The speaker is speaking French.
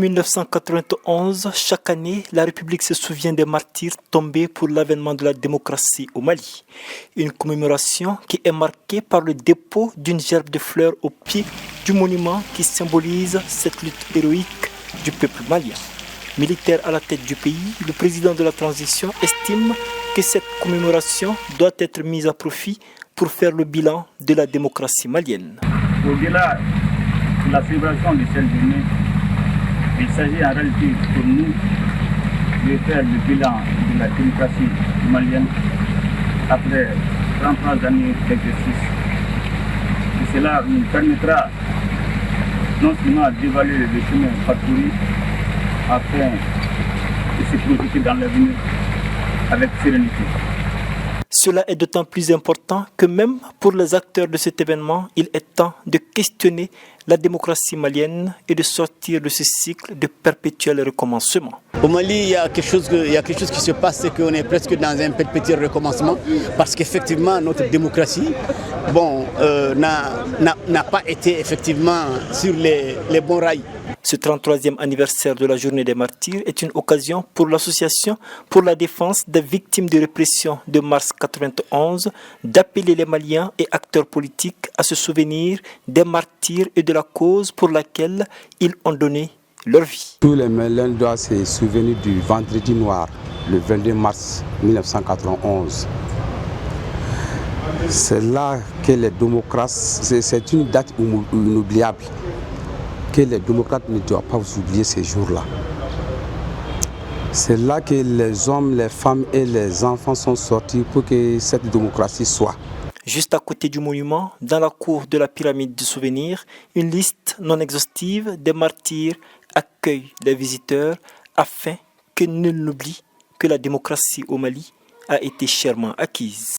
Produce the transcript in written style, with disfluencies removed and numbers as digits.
1991, chaque année, la République se souvient des martyrs tombés pour l'avènement de la démocratie au Mali. Une commémoration qui est marquée par le dépôt d'une gerbe de fleurs au pied du monument qui symbolise cette lutte héroïque du peuple malien. Militaire à la tête du pays, le président de la transition estime que cette commémoration doit être mise à profit pour faire le bilan de la démocratie malienne. Au-delà de la célébration de cette journée, il s'agit en réalité pour nous de faire le bilan de la démocratie malienne après 33 années d'exercice. Et cela nous permettra non seulement d'évaluer le chemin parcouru afin de se projeter dans l'avenir avec sérénité. Cela est d'autant plus important que même pour les acteurs de cet événement, il est temps de questionner la démocratie malienne et de sortir de ce cycle de perpétuel recommencement. Au Mali, il y a quelque chose qui se passe, c'est qu'on est presque dans un perpétuel recommencement parce qu'effectivement notre démocratie n'a pas été effectivement sur les bons rails. Ce 33e anniversaire de la Journée des Martyrs est une occasion pour l'Association pour la défense des victimes de répression de mars 1991 d'appeler les Maliens et acteurs politiques à se souvenir des martyrs et de la cause pour laquelle ils ont donné leur vie. Tous les Maliens doivent se souvenir du vendredi noir, le 22 mars 1991. C'est là que les démocrates, c'est une date inoubliable, que les démocrates ne doivent pas oublier ces jours-là. C'est là que les hommes, les femmes et les enfants sont sortis pour que cette démocratie soit. Juste à côté du monument, dans la cour de la pyramide du souvenir, une liste non exhaustive des martyrs accueille les visiteurs afin que nul n'oublie que la démocratie au Mali a été chèrement acquise.